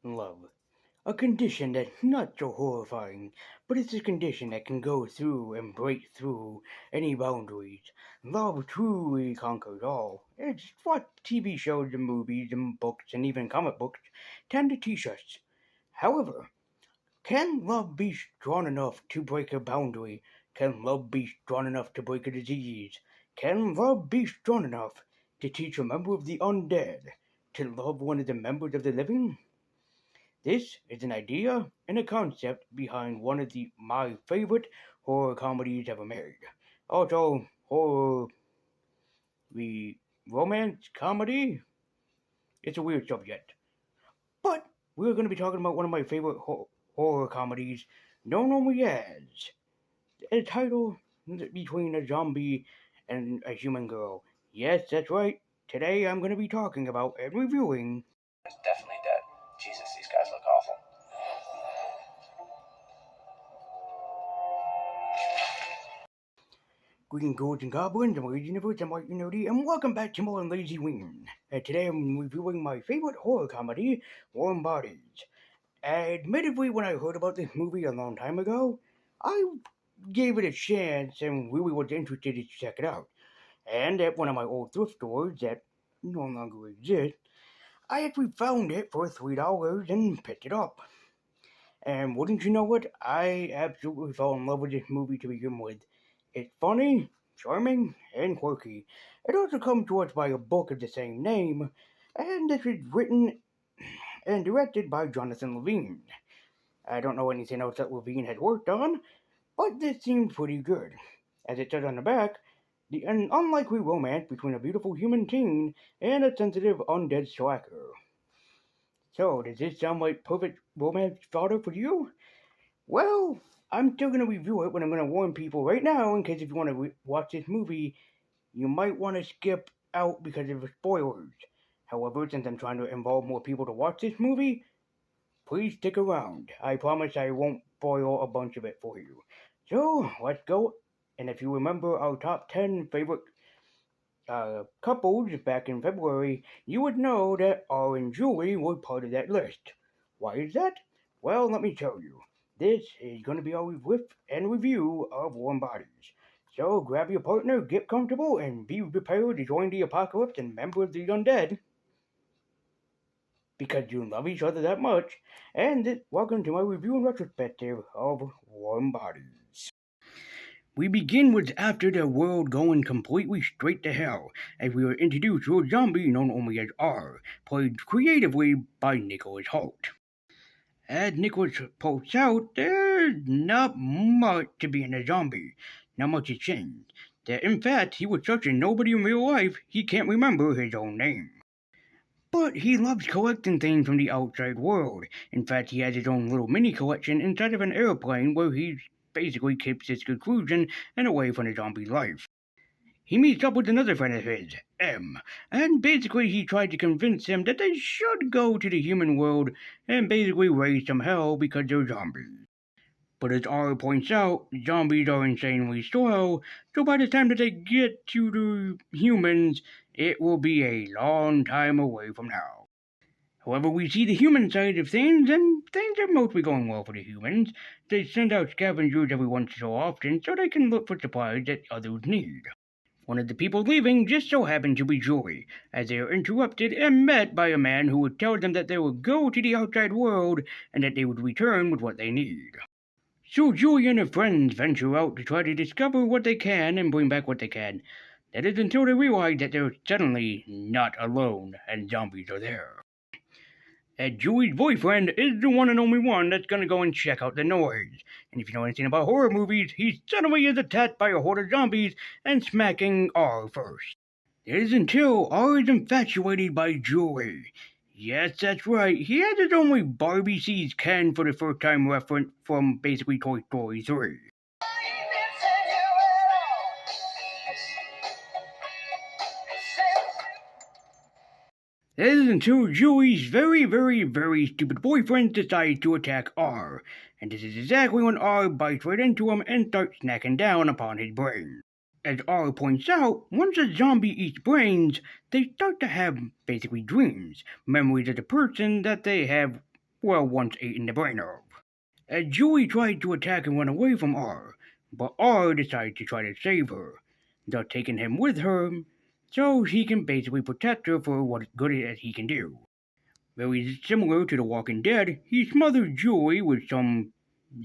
Love. A condition that's not so horrifying, but it's a condition that can go through and break through any boundaries. Love truly conquers all. It's what TV shows and movies and books and even comic books tend to teach us. However, can love be strong enough to break a boundary? Can love be strong enough to break a disease? Can love be strong enough to teach a member of the undead to love one of the members of the living? This is an idea and a concept behind one of my favorite horror comedies ever made. Also, horror, the romance comedy. It's a weird subject, but we're going to be talking about one of my favorite horror comedies, known only as a title between a zombie and a human girl. Yes, that's right. Today I'm going to be talking about and reviewing. Is definitely dead. Jesus, these guys look awful. Greetings, gods and goblins, I'm Rage Universe, I'm White Nerdy, and welcome back to more Lazyween. Today I'm reviewing my favorite horror comedy, Warm Bodies. Admittedly, when I heard about this movie a long time ago, I gave it a chance and really was interested to check it out. And at one of my old thrift stores that no longer exists, I actually found it for $3 and picked it up. And wouldn't you know it, I absolutely fell in love with this movie to begin with. It's funny, charming, and quirky. It also comes to us by a book of the same name, and this is written and directed by Jonathan Levine. I don't know anything else that Levine had worked on, but this seemed pretty good. As it says on the back, an unlikely romance between a beautiful human teen and a sensitive undead slacker. So, does this sound like perfect romance fodder for you? Well, I'm still gonna review it, but I'm gonna warn people right now in case if you want to watch this movie, you might want to skip out because of the spoilers. However, since I'm trying to involve more people to watch this movie, please stick around. I promise I won't spoil a bunch of it for you. So, let's go. And if you remember our top 10 favorite couples back in February, you would know that R and Julie were part of that list. Why is that? Well, let me tell you. This is going to be our riff and review of Warm Bodies. So grab your partner, get comfortable, and be prepared to join the apocalypse and member of the undead. Because you love each other that much. And welcome to my review and retrospective of Warm Bodies. We begin with after the world going completely straight to hell, as we are introduced to a zombie known only as R, played creatively by Nicholas Hoult. As Nicholas points out, there's not much to being a zombie. Not much has changed. That in fact, he was such a nobody in real life, he can't remember his own name. But he loves collecting things from the outside world. In fact, he has his own little mini collection inside of an airplane where he basically keeps his seclusion and away from the zombie life. He meets up with another friend of his, M, and basically he tried to convince him that they should go to the human world and basically raise some hell because they're zombies. But as R points out, zombies are insanely slow, so by the time that they get to the humans, it will be a long time away from now. However, we see the human side of things, and things are mostly going well for the humans. They send out scavengers every once so often so they can look for supplies that others need. One of the people leaving just so happened to be Julie, as they are interrupted and met by a man who would tell them that they would go to the outside world and that they would return with what they need. So Julie and her friends venture out to try to discover what they can and bring back what they can. That is until they realize that they're suddenly not alone and zombies are there. And Julie's boyfriend is the one and only one that's gonna go and check out the noise. And if you know anything about horror movies, he suddenly is attacked by a horde of zombies and smacking R first. It is until R is infatuated by Julie. Yes, that's right. He has his only Barbie sees Ken for the first time reference from basically Toy Story 3. It is until Julie's very stupid boyfriend decides to attack R, and this is exactly when R bites right into him and starts snacking down upon his brain. As R points out, once a zombie eats brains, they start to have basically dreams, memories of the person that they have once eaten the brain of. Julie tried to attack and run away from R, but R decided to try to save her, thus taking him with her so he can basically protect her for what good as he can do. Very similar to The Walking Dead, he smothered Julie with some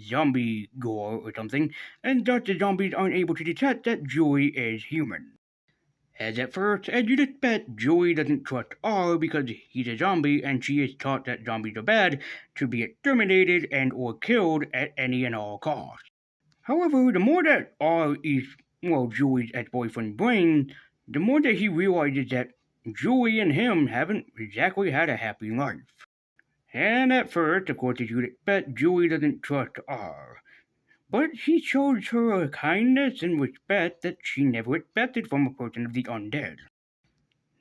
zombie gore or something, and thus the zombies aren't able to detect that Julie is human. As at first, as you'd expect, Julie doesn't trust R because he's a zombie and she is taught that zombies are bad, to be exterminated and or killed at any and all costs. However, the more that R eats, Julie's ex-boyfriend's brain, the more that he realizes that Julie and him haven't exactly had a happy life. And at first, of course, as you'd expect, Julie doesn't trust R. But he shows her a kindness and respect that she never expected from a person of the undead.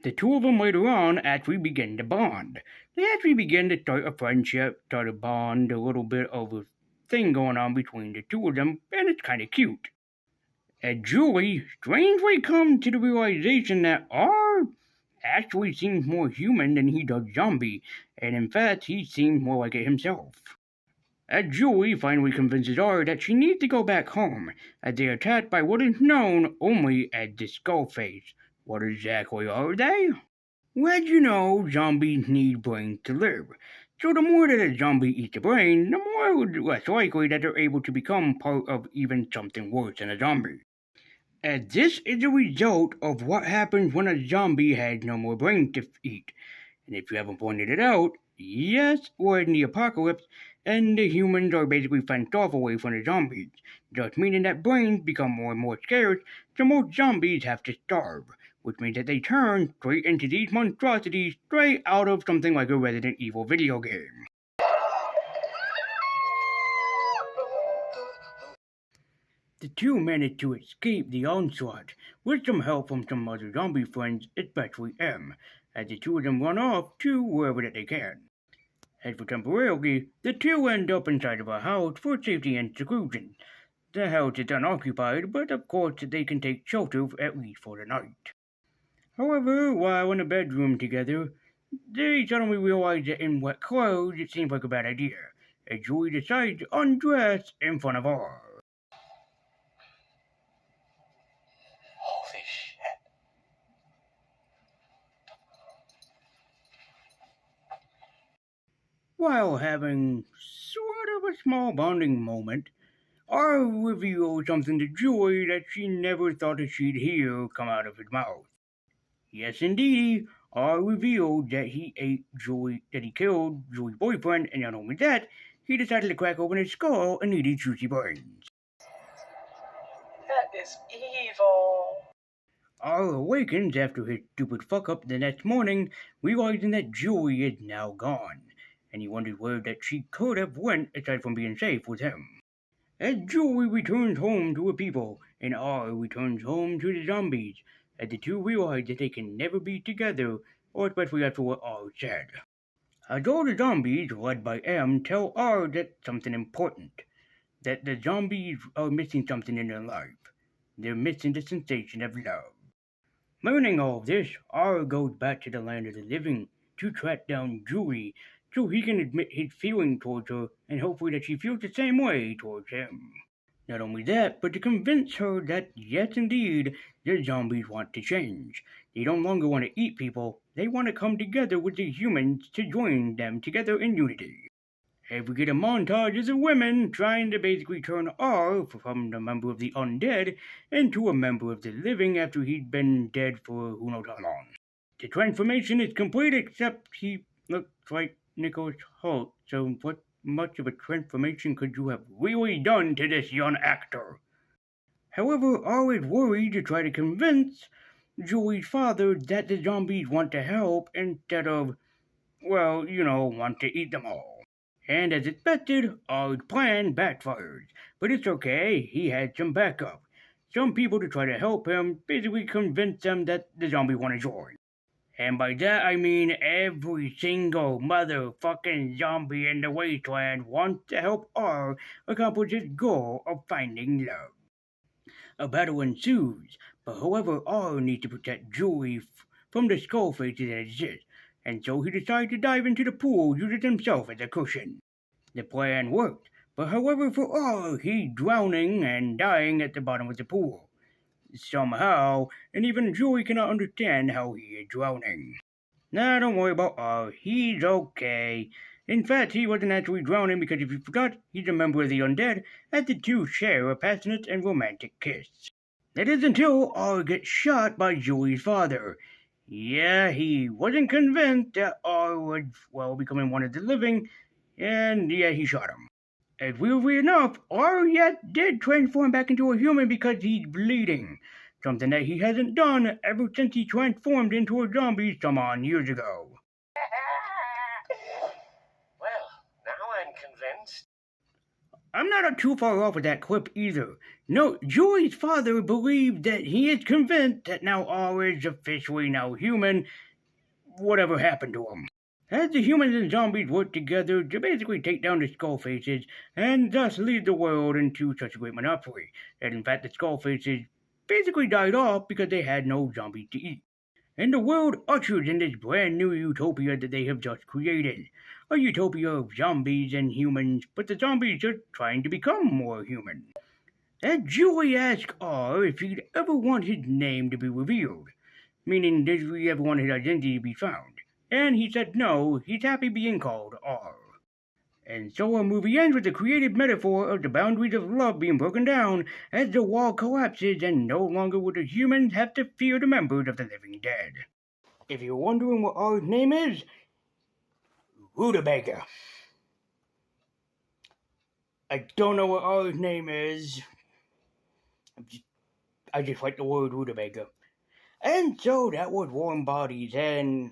The two of them later on actually begin to bond. They actually begin to start a friendship, start a bond, a little bit of a thing going on between the two of them, and it's kind of cute. And Julie strangely comes to the realization that R actually seems more human than he does zombie, and in fact, he seems more like it himself. As Julie finally convinces R that she needs to go back home, as they are attacked by what is known only as the Skullface. What exactly are they? Well, you know, zombies need brains to live. So the more that a zombie eats a brain, the more less likely that they're able to become part of even something worse than a zombie. And this is a result of what happens when a zombie has no more brains to eat. And if you haven't pointed it out, yes, we're in the apocalypse, and the humans are basically fenced off away from the zombies, thus meaning that brains become more and more scarce, so most zombies have to starve, which means that they turn straight into these monstrosities straight out of something like a Resident Evil video game. The two manage to escape the onslaught, with some help from some other zombie friends, especially M, as the two of them run off to wherever that they can. As for temporarily, the two end up inside of a house for safety and seclusion. The house is unoccupied, but of course they can take shelter at least for the night. However, while in a bedroom together, they suddenly realize that in wet clothes it seems like a bad idea, as Julie decides to undress in front of R. Holy shit. While having sort of a small bonding moment, R reveals something to Julie that she never thought that she'd hear come out of his mouth. Yes, indeed, R revealed that he killed Julie's boyfriend, and not only that, he decided to crack open his skull and eat his juicy brains. That is evil. R awakens after his stupid fuck up the next morning, realizing that Julie is now gone, and he wonders where that she could have went aside from being safe with him. As Julie returns home to her people, and R returns home to the zombies, as the two realize that they can never be together, or especially after what R said. Although the zombies, led by M, tell R that something important, that the zombies are missing something in their life. They're missing the sensation of love. Learning all of this, R goes back to the land of the living to track down Julie so he can admit his feeling towards her and hopefully that she feels the same way towards him. Not only that, but to convince her that yes indeed, the zombies want to change. They no longer want to eat people, they want to come together with the humans to join them together in unity. And we get a montage of the women trying to basically turn R from a member of the undead into a member of the living after he'd been dead for who knows how long. The transformation is complete except he looks like Nicholas Hoult, so what much of a transformation could you have really done to this young actor? However, R is worried to try to convince Julie's father that the zombies want to help instead of, want to eat them all. And as expected, R's plan backfires, but it's okay, he had some backup. Some people to try to help him, basically convince them that the zombies want to join. And by that I mean every single motherfucking zombie in the wasteland wants to help R accomplish his goal of finding love. A battle ensues, but however R needs to protect Julie from the skull faces that exist, and so he decided to dive into the pool using himself as a cushion. The plan worked, but however for all, he drowning and dying at the bottom of the pool. Somehow, and even Joey cannot understand how he is drowning. Nah, don't worry about R. He's okay. In fact, he wasn't actually drowning because if you forgot, he's a member of the Undead, as the two share a passionate and romantic kiss. That is until R gets shot by Julie's father. Yeah, he wasn't convinced that R was, well, becoming one of the living, and yeah, he shot him. And weirdly enough, R yet did transform back into a human because he's bleeding. Something that he hasn't done ever since he transformed into a zombie some odd years ago. Well, now I'm convinced. I'm not too far off with that clip either. No, Julie's father believes that he is convinced that now R is officially now human, whatever happened to him. As the humans and zombies work together to basically take down the Skullfaces and thus lead the world into such a great monopoly that in fact the Skullfaces basically died off because they had no zombies to eat. And the world ushers in this brand new utopia that they have just created. A utopia of zombies and humans, but the zombies are trying to become more human. And Julie asks R if he'd ever want his name to be revealed, meaning does he ever want his identity to be found? And he said no, he's happy being called R. And so our movie ends with a creative metaphor of the boundaries of love being broken down as the wall collapses and no longer will the humans have to fear the members of the living dead. If you're wondering what R's name is, Rutabaga. I don't know what R's name is. I just like the word Rutabaga. And so that was Warm Bodies, and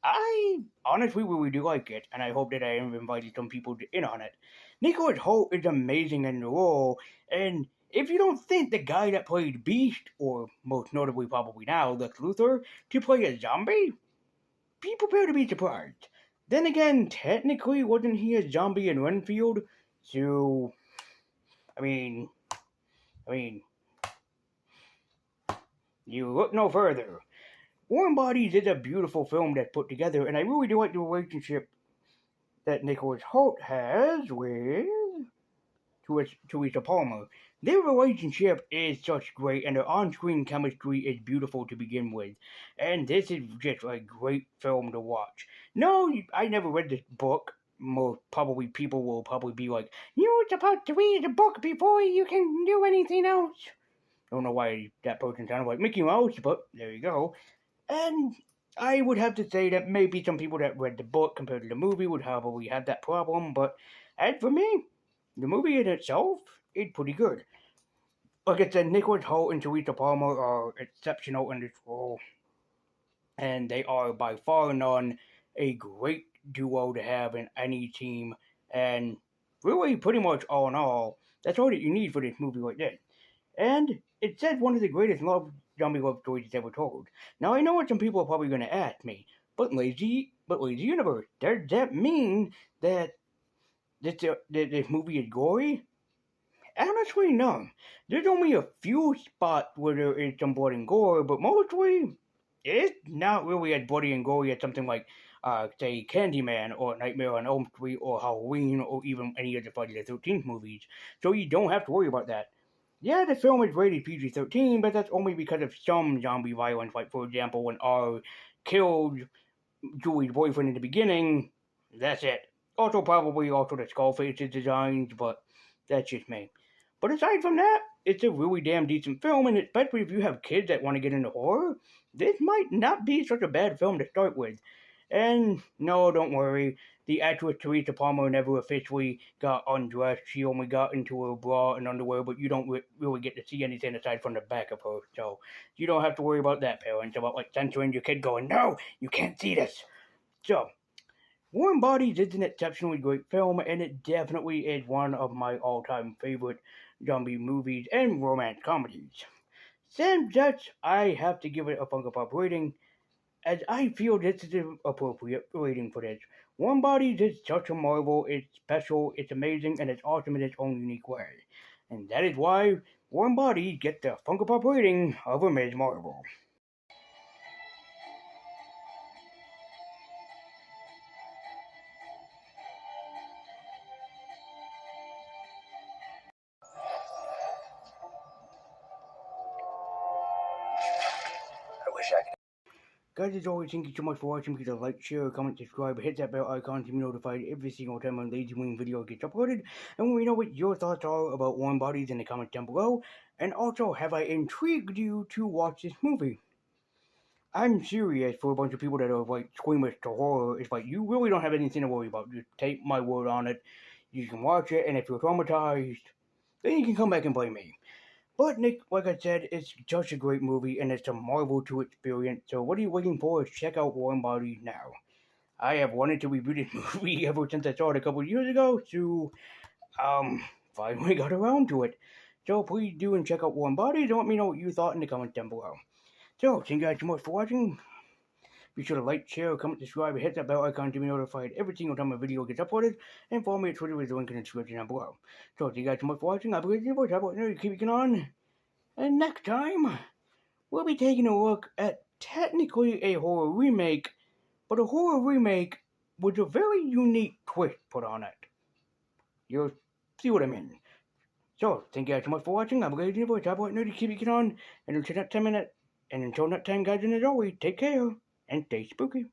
I honestly really do like it, and I hope that I have invited some people in on it. Nicholas Hoult is amazing in the role, and if you don't think the guy that played Beast, or most notably probably now Lex Luthor, to play a zombie, be prepared to be surprised. Then again, technically, wasn't he a zombie in Renfield? So, I mean, you look no further. Warm Bodies is a beautiful film that's put together, and I really do like the relationship that Nicholas Hoult has with Teresa Palmer. Their relationship is such great, and their on-screen chemistry is beautiful to begin with. And this is just a great film to watch. No, I never read this book. Most probably people will probably be like, "You're supposed to read the book before you can do anything else." I don't know why that person sounded like Mickey Mouse, but there you go. And I would have to say that maybe some people that read the book compared to the movie would probably have that problem, but as for me, the movie in itself is pretty good. Like I said, Nicholas Hoult and Teresa Palmer are exceptional in this role, and they are by far and none a great duo to have in any team, and really pretty much all in all, that's all that you need for this movie like this. And it said one of the greatest zombie love stories ever told. Now I know what some people are probably going to ask me, but Lazy Universe, does that mean that this movie is gory? Honestly, no. There's only a few spots where there is some blood and gore, but mostly it's not really as bloody and gory as something like, say, Candyman or Nightmare on Elm Street or Halloween or even any of the Friday the 13th movies. So you don't have to worry about that. Yeah, the film is rated PG-13, but that's only because of some zombie violence, like, for example, when R killed Julie's boyfriend in the beginning. That's it. Also, probably also the Skullface's designs, but that's just me. But aside from that, it's a really damn decent film, and especially if you have kids that want to get into horror, this might not be such a bad film to start with. And no, don't worry, the actress Teresa Palmer never officially got undressed. She only got into her bra and underwear, but you don't really get to see anything aside from the back of her. So you don't have to worry about that, parents, about like censoring your kid going, "No, you can't see this." So, Warm Bodies is an exceptionally great film, and it definitely is one of my all-time favorite zombie movies and romance comedies. Since such, I have to give it a Funko Pop rating, as I feel this is an appropriate rating for this. Warm Bodies is such a marvel, it's special, it's amazing, and it's awesome in its own unique way. And that is why Warm Bodies gets the Funko Pop rating of a Ms. Marvel. Guys, as always, thank you so much for watching. Please like, share, comment, subscribe, hit that bell icon to be notified every single time a Lazyween video gets uploaded. And let me know what your thoughts are about Warm Bodies in the comments down below. And also, have I intrigued you to watch this movie? I'm serious for a bunch of people that are like squeamish to horror. It's like, you really don't have anything to worry about. Just take my word on it. You can watch it, and if you're traumatized, then you can come back and blame me. But Nick, like I said, it's just a great movie and it's a marvel to experience. So what are you waiting for? Check out Warm Bodies now. I have wanted to review this movie ever since I saw it a couple of years ago, so finally got around to it. So please do and check out Warm Bodies and let me know what you thought in the comments down below. So thank you guys so much for watching. Be sure to like, share, comment, subscribe, and hit that bell icon to be notified every single time a video gets uploaded. And follow me at Twitter with the link in the description down below. So thank you guys so much for watching. I believe you boys have what keep it on. And next time, we'll be taking a look at technically a horror remake, but a horror remake with a very unique twist put on it. You'll see what I mean. So, thank you guys so much for watching. I'm Lazy Boy, Top White Nerdy, keep it on. And until next time, guys, and as always, take care and stay spooky.